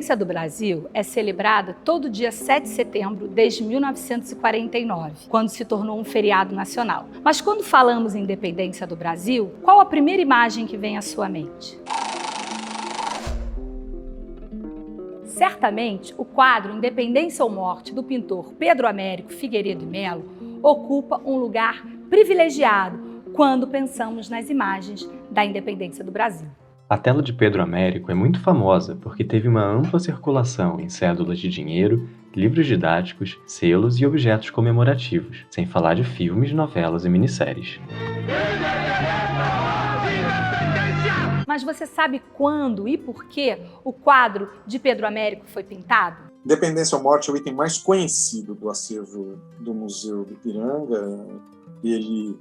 independência do Brasil é celebrada todo dia 7 de setembro desde 1949, quando se tornou um feriado nacional. Mas quando falamos em independência do Brasil, qual a primeira imagem que vem à sua mente? Certamente, o quadro Independência ou Morte, do pintor Pedro Américo Figueiredo e Melo, ocupa um lugar privilegiado quando pensamos nas imagens da independência do Brasil. A tela de Pedro Américo é muito famosa porque teve uma ampla circulação em cédulas de dinheiro, livros didáticos, selos e objetos comemorativos, sem falar de filmes, novelas e minisséries. Mas você sabe quando e por que o quadro de Pedro Américo foi pintado? Independência ou Morte é o item mais conhecido do acervo do Museu do Ipiranga. Ele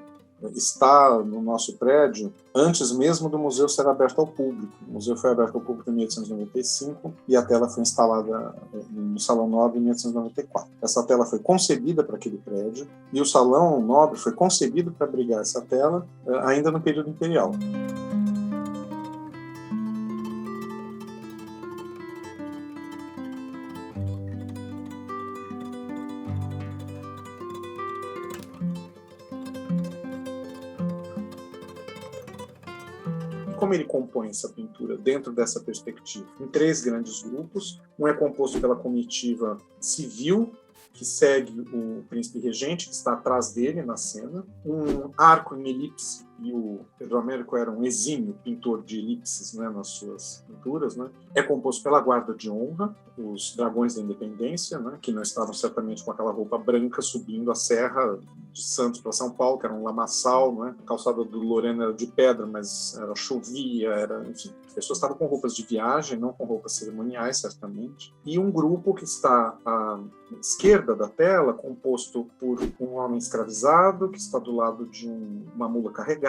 está no nosso prédio antes mesmo do museu ser aberto ao público. O museu foi aberto ao público em 1895 e a tela foi instalada no Salão Nobre em 1894. Essa tela foi concebida para aquele prédio e o Salão Nobre foi concebido para abrigar essa tela ainda no período imperial. Como ele compõe essa pintura dentro dessa perspectiva? Em 3 grandes grupos. Um é composto pela comitiva civil, que segue o príncipe regente, que está atrás dele na cena. Um arco em elipse, e o Pedro Américo era um exímio pintor de elipses, né, nas suas pinturas. Né? É composto pela guarda de honra, os dragões da independência, né, que não estavam certamente com aquela roupa branca subindo a serra de Santos para São Paulo, que era um lamaçal. Né? A calçada do Lorena era de pedra, mas chovia, enfim. As pessoas estavam com roupas de viagem, não com roupas cerimoniais, certamente. E um grupo que está à esquerda da tela, composto por um homem escravizado, que está do lado de uma mula carregada,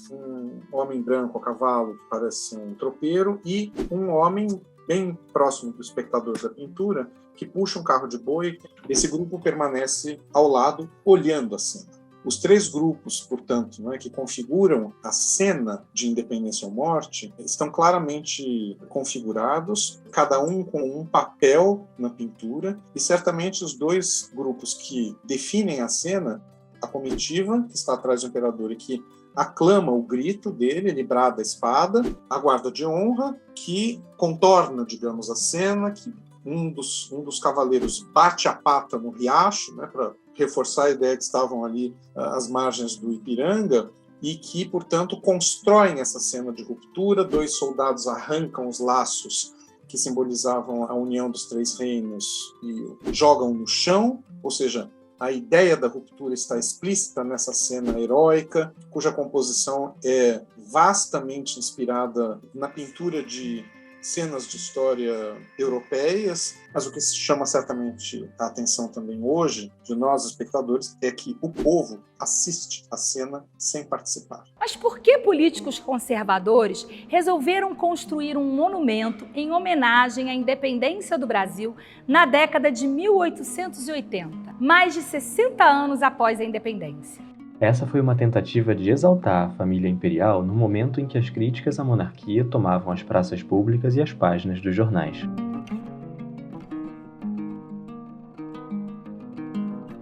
um homem branco a cavalo, que parece um tropeiro, e um homem bem próximo do espectador da pintura, que puxa um carro de boi. Esse grupo permanece ao lado, olhando a cena. Os 3 grupos, portanto, que configuram a cena de Independência ou Morte, estão claramente configurados, cada um com um papel na pintura, e certamente os 2 grupos que definem a cena, a comitiva, que está atrás do imperador e que aclama o grito dele, ele brada a espada, a guarda de honra, que contorna, digamos, a cena, que um dos cavaleiros bate a pata no riacho, né, para reforçar a ideia que estavam ali às margens do Ipiranga, e que, portanto, constroem essa cena de ruptura. 2 soldados arrancam os laços que simbolizavam a união dos 3 reinos e jogam no chão, ou seja, a ideia da ruptura está explícita nessa cena heróica, cuja composição é vastamente inspirada na pintura de cenas de história europeias, mas o que chama certamente a atenção também hoje, de nós espectadores, é que o povo assiste a cena sem participar. Mas por que políticos conservadores resolveram construir um monumento em homenagem à independência do Brasil na década de 1880, mais de 60 anos após a independência? Essa foi uma tentativa de exaltar a família imperial no momento em que as críticas à monarquia tomavam as praças públicas e as páginas dos jornais.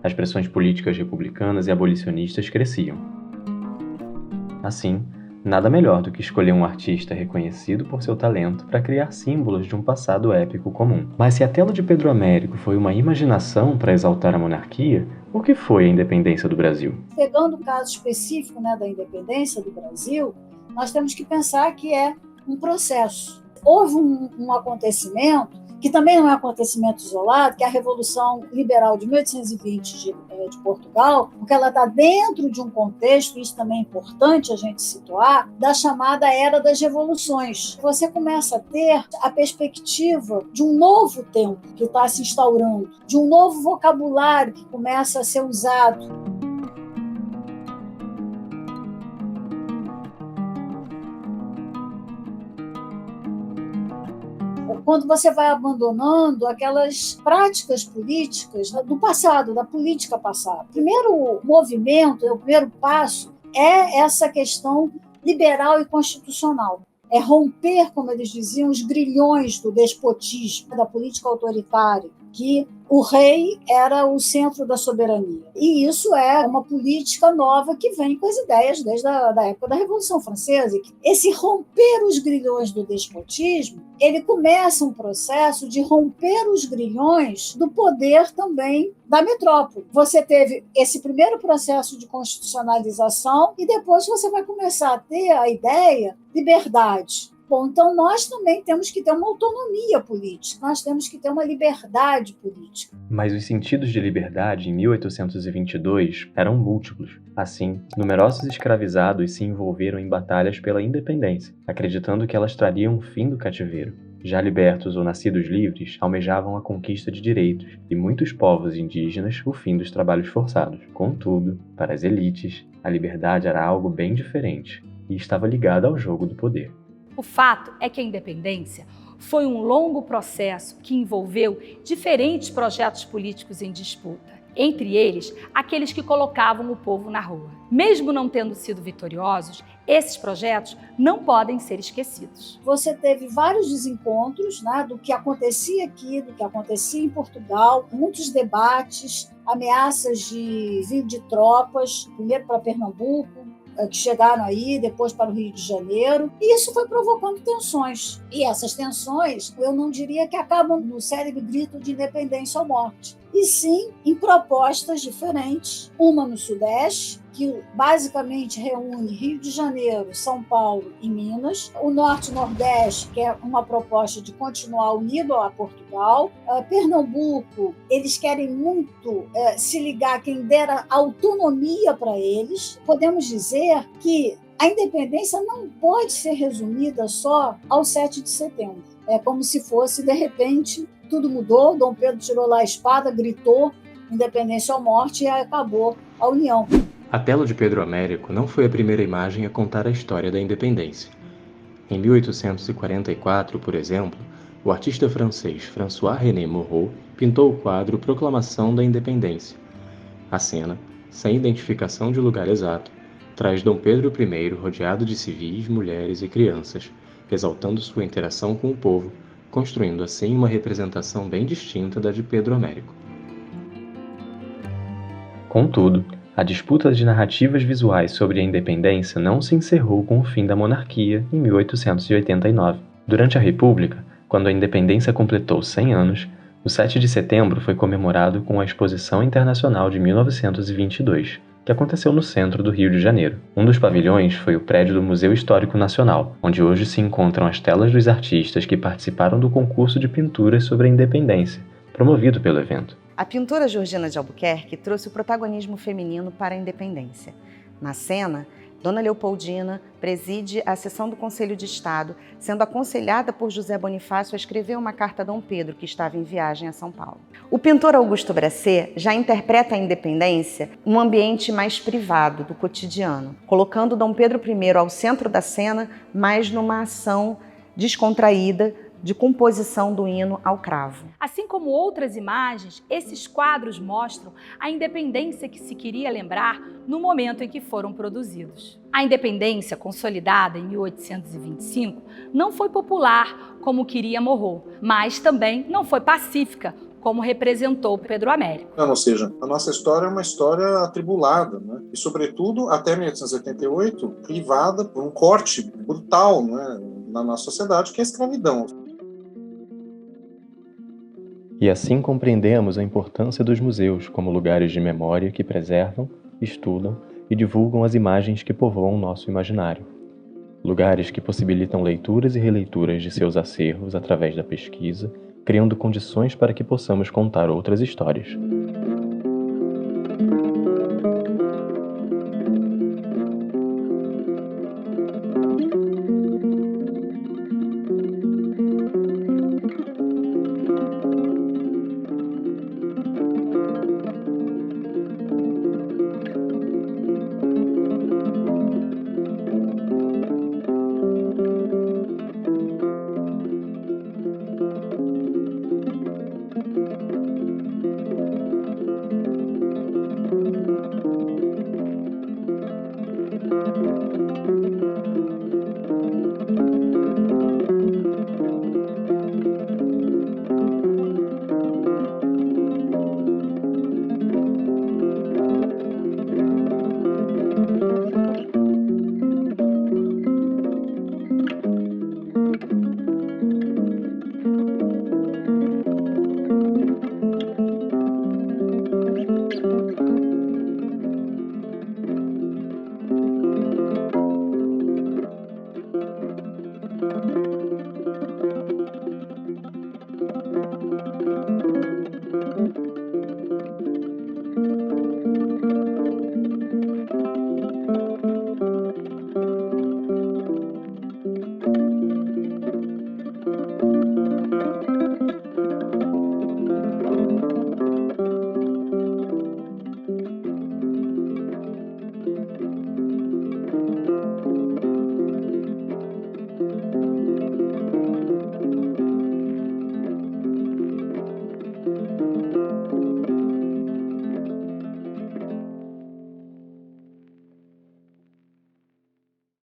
As pressões políticas republicanas e abolicionistas cresciam. Assim, nada melhor do que escolher um artista reconhecido por seu talento para criar símbolos de um passado épico comum. Mas se a tela de Pedro Américo foi uma imaginação para exaltar a monarquia, o que foi a independência do Brasil? Pegando o caso específico, da independência do Brasil, nós temos que pensar que é um processo. Houve um acontecimento, que também não é um acontecimento isolado, que é a Revolução Liberal de 1820 de Portugal, porque ela está dentro de um contexto, isso também é importante a gente situar, da chamada Era das Revoluções. Você começa a ter a perspectiva de um novo tempo que está se instaurando, de um novo vocabulário que começa a ser usado. Quando você vai abandonando aquelas práticas políticas do passado, da política passada. O primeiro movimento, o primeiro passo é essa questão liberal e constitucional. é romper, como eles diziam, os grilhões do despotismo, da política autoritária, que o rei era o centro da soberania. E isso é uma política nova que vem com as ideias desde a época da Revolução Francesa. Esse romper os grilhões do despotismo, ele começa um processo de romper os grilhões do poder também da metrópole. Você teve esse primeiro processo de constitucionalização e depois você vai começar a ter a ideia de liberdade. Bom, então nós também temos que ter uma autonomia política, nós temos que ter uma liberdade política. Mas os sentidos de liberdade em 1822 eram múltiplos. Assim, numerosos escravizados se envolveram em batalhas pela independência, acreditando que elas trariam o fim do cativeiro. Já libertos ou nascidos livres, almejavam a conquista de direitos, e muitos povos indígenas o fim dos trabalhos forçados. Contudo, para as elites, a liberdade era algo bem diferente, e estava ligada ao jogo do poder. O fato é que a independência foi um longo processo que envolveu diferentes projetos políticos em disputa, entre eles aqueles que colocavam o povo na rua. Mesmo não tendo sido vitoriosos, esses projetos não podem ser esquecidos. Você teve vários desencontros, né, do que acontecia aqui, do que acontecia em Portugal, muitos debates, ameaças de vir de tropas, primeiro para Pernambuco, que chegaram aí, depois para o Rio de Janeiro, e isso foi provocando tensões. E essas tensões, eu não diria que acabam no célebre grito de independência ou morte, e sim em propostas diferentes, uma no Sudeste, que basicamente reúne Rio de Janeiro, São Paulo e Minas, o Norte e Nordeste, que é uma proposta de continuar unido a Portugal, Pernambuco, eles querem muito se ligar quem dera autonomia para eles. Podemos dizer que a independência não pode ser resumida só ao 7 de setembro. É como se fosse, de repente, tudo mudou, Dom Pedro tirou lá a espada, gritou independência ou morte e acabou a União. A tela de Pedro Américo não foi a primeira imagem a contar a história da independência. Em 1844, por exemplo, o artista francês François-René Moreau pintou o quadro Proclamação da Independência. A cena, sem identificação de lugar exato, traz Dom Pedro I rodeado de civis, mulheres e crianças, exaltando sua interação com o povo, construindo assim uma representação bem distinta da de Pedro Américo. Contudo, a disputa de narrativas visuais sobre a independência não se encerrou com o fim da monarquia em 1889. Durante a República, quando a independência completou 100 anos, o 7 de setembro foi comemorado com a Exposição Internacional de 1922, que aconteceu no centro do Rio de Janeiro. Um dos pavilhões foi o prédio do Museu Histórico Nacional, onde hoje se encontram as telas dos artistas que participaram do concurso de pinturas sobre a independência, promovido pelo evento. A pintora Georgina de Albuquerque trouxe o protagonismo feminino para a independência. Na cena, Dona Leopoldina preside a sessão do Conselho de Estado, sendo aconselhada por José Bonifácio a escrever uma carta a Dom Pedro, que estava em viagem a São Paulo. O pintor Augusto Bracet já interpreta a independência num ambiente mais privado do cotidiano, colocando Dom Pedro I ao centro da cena, mas numa ação descontraída de composição do hino ao cravo. Assim como outras imagens, esses quadros mostram a independência que se queria lembrar no momento em que foram produzidos. A independência, consolidada em 1825, não foi popular, como queria Moreau, mas também não foi pacífica, como representou Pedro Américo. Ou seja, a nossa história é uma história atribulada, né? E, sobretudo, até 1888, privada por um corte brutal, né, na nossa sociedade, que é a escravidão. E assim compreendemos a importância dos museus como lugares de memória que preservam, estudam e divulgam as imagens que povoam nosso imaginário. Lugares que possibilitam leituras e releituras de seus acervos através da pesquisa, criando condições para que possamos contar outras histórias.